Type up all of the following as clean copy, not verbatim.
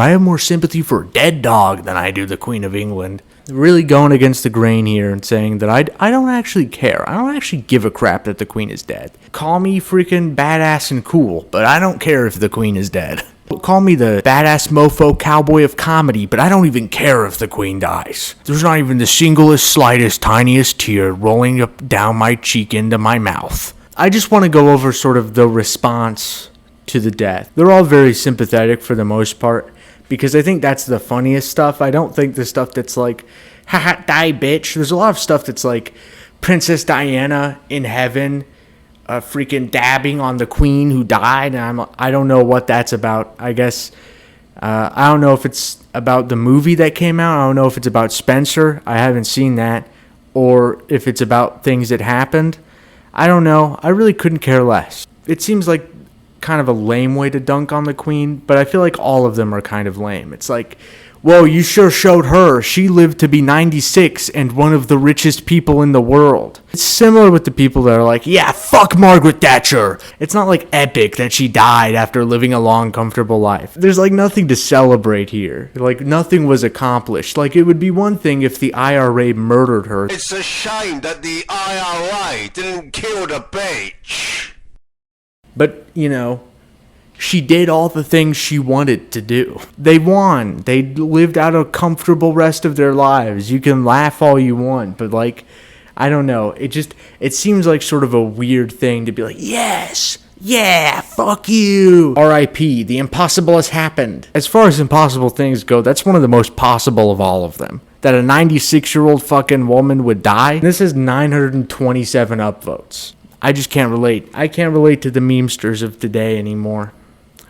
I have more sympathy for a dead dog than I do the Queen of England. Really going against the grain here and saying that I don't actually care. I don't actually give a crap that the Queen is dead. Call me freaking badass and cool, but I don't care if the Queen is dead. Call me the badass mofo cowboy of comedy, but I don't even care if the Queen dies. There's not even the singlest, slightest, tiniest tear rolling up down my cheek into my mouth. I just want to go over sort of the response to the death. They're all very sympathetic for the most part, because I think that's the funniest stuff. I don't think the stuff that's like, haha, die, bitch. There's a lot of stuff that's like Princess Diana in heaven, freaking dabbing on the Queen who died. And I don't know what that's about. I guess, I don't know if it's about the movie that came out. I don't know if it's about Spencer. I haven't seen that. Or if it's about things that happened. I don't know. I really couldn't care less. It seems like kind of a lame way to dunk on the Queen, but I feel like all of them are kind of lame. It's like, whoa, you sure showed her. She lived to be 96 and one of the richest people in the world. It's similar with the people that are like, yeah, fuck Margaret Thatcher. It's not like epic that she died after living a long, comfortable life. There's like nothing to celebrate here. Like nothing was accomplished. Like it would be one thing if the IRA murdered her. It's a shame that the IRA didn't kill the bitch. But, you know, she did all the things she wanted to do. They won. They lived out a comfortable rest of their lives. You can laugh all you want, but like, I don't know. It seems like sort of a weird thing to be like, yes, yeah, fuck you. R.I.P. The impossible has happened. As far as impossible things go, that's one of the most possible of all of them. That a 96-year-old fucking woman would die. This is 927 upvotes. I just can't relate. I can't relate to the memesters of today anymore.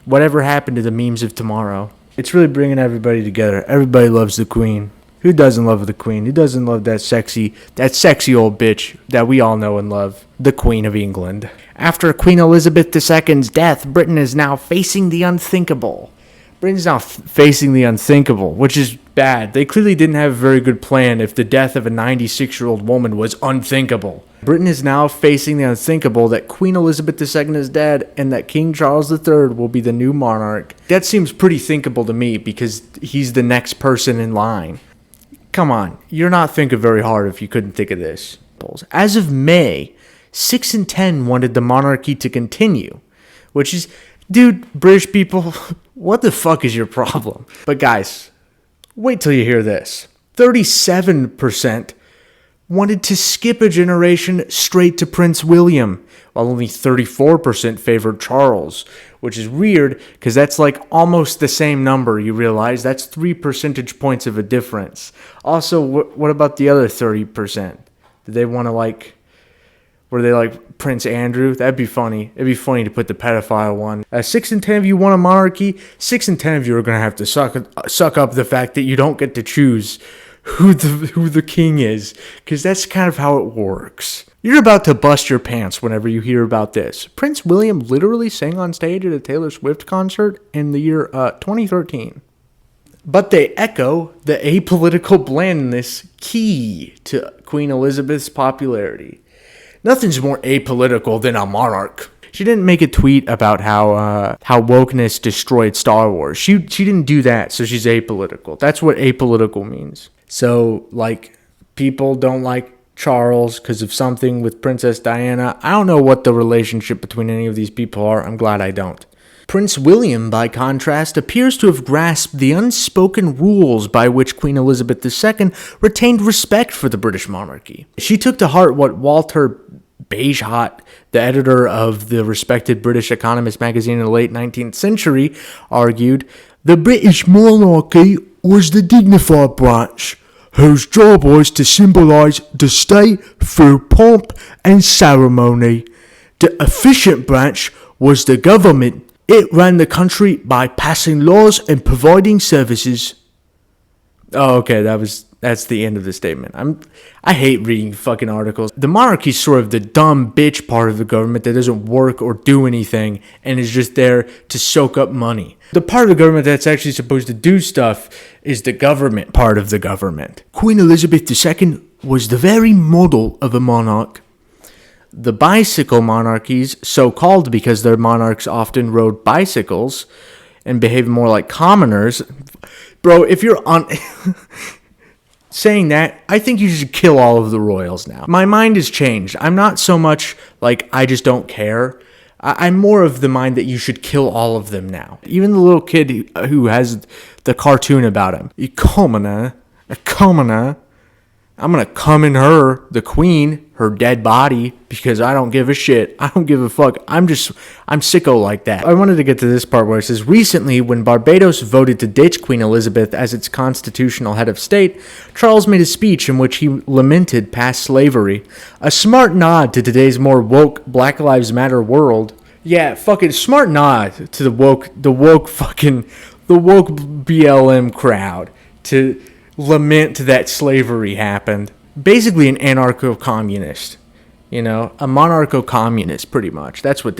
Whatever happened to the memes of tomorrow? It's really bringing everybody together. Everybody loves the Queen. Who doesn't love the Queen? Who doesn't love that sexy old bitch that we all know and love? The Queen of England. After Queen Elizabeth II's death, Britain is now facing the unthinkable. Britain's now facing the unthinkable, which is bad. They clearly didn't have a very good plan if the death of a 96-year-old woman was unthinkable. Britain is now facing the unthinkable that Queen Elizabeth II is dead and that King Charles III will be the new monarch. That seems pretty thinkable to me because he's the next person in line. Come on, you're not thinking very hard if you couldn't think of this. As of May, 6 in 10 wanted the monarchy to continue, which is, dude, British people, what the fuck is your problem? But guys, wait till you hear this. 37% wanted to skip a generation straight to Prince William, while only 34% favored Charles, which is weird because that's like almost the same number, you realize? That's 3 percentage points of a difference. Also, what about the other 30%? Did they want to like... Were they like Prince Andrew? That'd be funny. It'd be funny to put the pedophile one. 6 in 10 of you want a monarchy. 6 in 10 of you are going to have to suck up the fact that you don't get to choose who the king is. Because that's kind of how it works. You're about to bust your pants whenever you hear about this. Prince William literally sang on stage at a Taylor Swift concert in the year 2013. But they echo the apolitical blandness key to Queen Elizabeth's popularity. Nothing's more apolitical than a monarch. She didn't make a tweet about how wokeness destroyed Star Wars. She didn't do that, so she's apolitical. That's what apolitical means. So, like, people don't like Charles because of something with Princess Diana. I don't know what the relationship between any of these people are. I'm glad I don't. Prince William, by contrast, appears to have grasped the unspoken rules by which Queen Elizabeth II retained respect for the British monarchy. She took to heart what Walter Bagehot, the editor of the respected British Economist magazine in the late 19th century, argued. The British monarchy was the dignified branch, whose job was to symbolise the state through pomp and ceremony. The efficient branch was the government. It ran the country by passing laws and providing services. Oh, okay, that's the end of the statement. I hate reading fucking articles. The monarchy's sort of the dumb bitch part of the government that doesn't work or do anything and is just there to soak up money. The part of the government that's actually supposed to do stuff is the government part of the government. Queen Elizabeth II was the very model of a monarch. The bicycle monarchies, so called because their monarchs often rode bicycles, and behave more like commoners. Bro, if you're on saying that, I think you should kill all of the royals now. My mind has changed. I'm not so much like I just don't care. I'm more of the mind that you should kill all of them now. Even the little kid who has the cartoon about him. A commoner. I'm going to come in her, the queen, her dead body, because I don't give a shit. I don't give a fuck. I'm sicko like that. I wanted to get to this part where it says, recently, when Barbados voted to ditch Queen Elizabeth as its constitutional head of state, Charles made a speech in which he lamented past slavery. A smart nod to today's more woke Black Lives Matter world. Yeah, fucking smart nod to the woke BLM crowd to lament that slavery happened. Basically an anarcho-communist, a monarcho-communist pretty much. That's what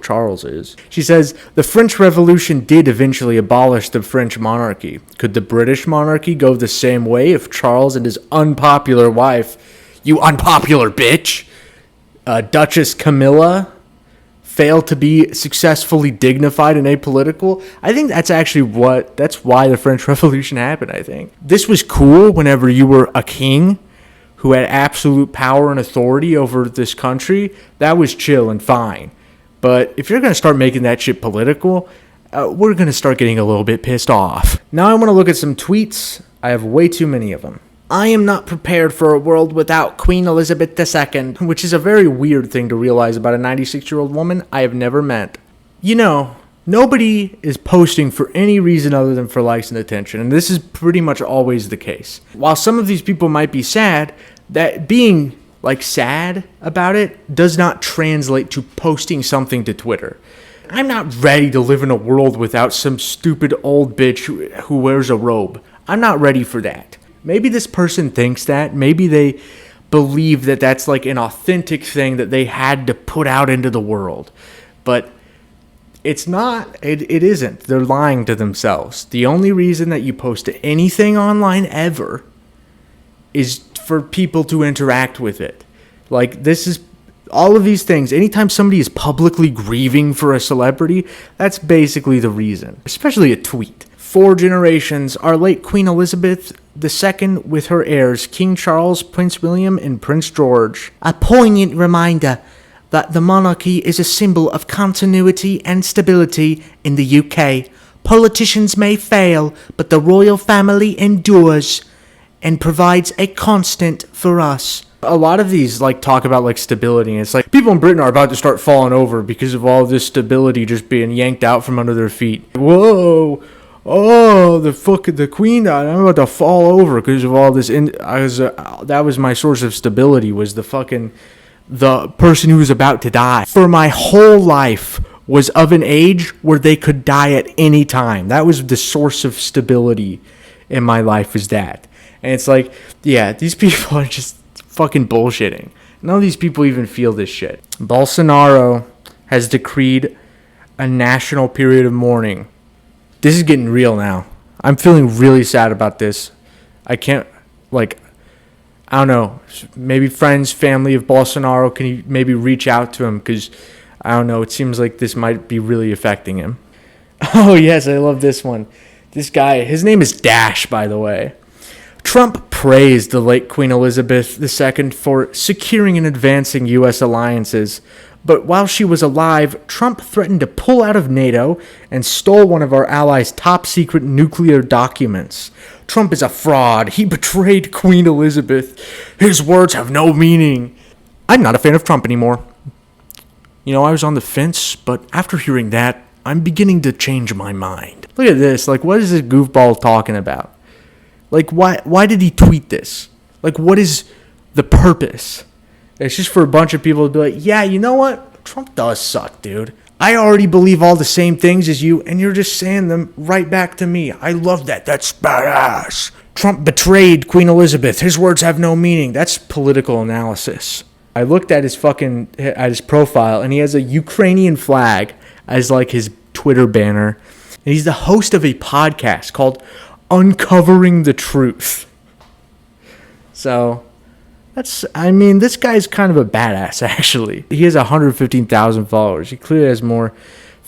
Charles is. She says, the French Revolution did eventually abolish the French monarchy. Could the British monarchy go the same way if Charles and his unpopular wife, you unpopular bitch, Duchess Camilla, failed to be successfully dignified and apolitical? I think that's why the French Revolution happened, I think. This was cool whenever you were a king who had absolute power and authority over this country. That was chill and fine. But if you're going to start making that shit political, we're going to start getting a little bit pissed off. Now I want to look at some tweets. I have way too many of them. I am not prepared for a world without Queen Elizabeth II, which is a very weird thing to realize about a 96-year-old woman I have never met. Nobody is posting for any reason other than for likes and attention, and this is pretty much always the case. While some of these people might be sad, that being sad about it does not translate to posting something to Twitter. I'm not ready to live in a world without some stupid old bitch who wears a robe. I'm not ready for that. Maybe this person thinks that. Maybe they believe that that's an authentic thing that they had to put out into the world. But it's not. It isn't. They're lying to themselves. The only reason that you post anything online ever is for people to interact with it. This is all of these things. Anytime somebody is publicly grieving for a celebrity, that's basically the reason. Especially a tweet. 4 generations, our late Queen Elizabeth II with her heirs, King Charles, Prince William, and Prince George. A poignant reminder that the monarchy is a symbol of continuity and stability in the UK. Politicians may fail, but the royal family endures and provides a constant for us. A lot of these talk about stability, and it's people in Britain are about to start falling over because of all this stability just being yanked out from under their feet. Whoa! Oh, the queen died. I'm about to fall over because of all this. That was my source of stability, was the person who was about to die. For my whole life was of an age where they could die at any time. That was the source of stability in my life, was that. And it's these people are just fucking bullshitting. None of these people even feel this shit. Bolsonaro has decreed a national period of mourning. This is getting real now. I'm feeling really sad about this. I can't, I don't know, maybe friends, family of Bolsonaro, can you maybe reach out to him? Because, I don't know, it seems like this might be really affecting him. Oh, yes, I love this one. This guy, his name is Dash, by the way. Trump praised the late Queen Elizabeth II for securing and advancing U.S. alliances. But while she was alive, Trump threatened to pull out of NATO and stole one of our allies' top-secret nuclear documents. Trump is a fraud. He betrayed Queen Elizabeth. His words have no meaning. I'm not a fan of Trump anymore. I was on the fence, but after hearing that, I'm beginning to change my mind. Look at this. What is this goofball talking about? Why did he tweet this? What is the purpose? It's just for a bunch of people to be like, yeah, you know what? Trump does suck, dude. I already believe all the same things as you, and you're just saying them right back to me. I love that. That's badass. Trump betrayed Queen Elizabeth. His words have no meaning. That's political analysis. I looked at his profile, and he has a Ukrainian flag as his Twitter banner. And he's the host of a podcast called Uncovering the Truth. So this guy's kind of a badass, actually. He has 115,000 followers. He clearly has more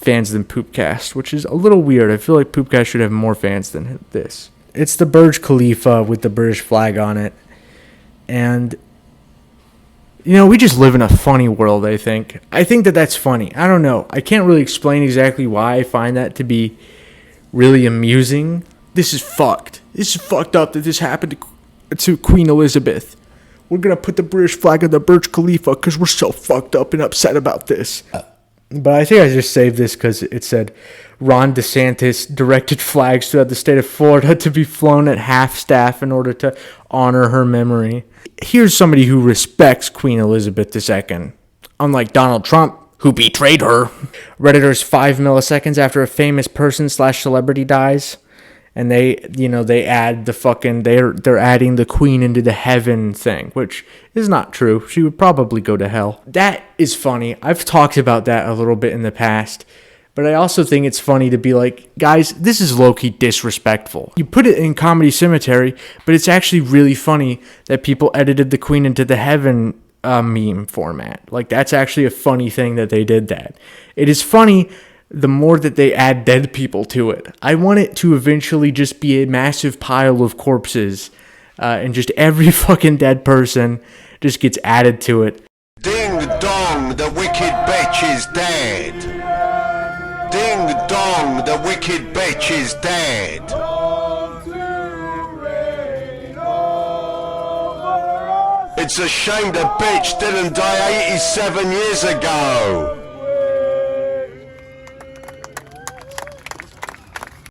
fans than Poopcast, which is a little weird. I feel like Poopcast should have more fans than this. It's the Burj Khalifa with the British flag on it. And, you know, we just live in a funny world, I think. I think that that's funny. I don't know. I can't really explain exactly why I find that to be really amusing. This is fucked. This is fucked up that this happened to Queen Elizabeth. We're going to put the British flag on the Burj Khalifa because we're so fucked up and upset about this. But I think I just saved this because it said Ron DeSantis directed flags throughout the state of Florida to be flown at half-staff in order to honor her memory. Here's somebody who respects Queen Elizabeth II. Unlike Donald Trump, who betrayed her. Redditors 5 milliseconds after a famous person/celebrity dies. And they add the fucking, they're adding the queen into the heaven thing, which is not true. She would probably go to hell. That is funny. I've talked about that a little bit in the past, but I also think it's funny to be like, guys, this is low-key disrespectful. You put it in Comedy Cemetery, but it's actually really funny that people edited the queen into the heaven meme format. Like, that's actually a funny thing that they did that. It is funny the more that they add dead people to it. I want it to eventually just be a massive pile of corpses, and just every fucking dead person just gets added to it. Ding dong, the wicked bitch is dead. Ding dong, the wicked bitch is dead. It's a shame the bitch didn't die 87 years ago.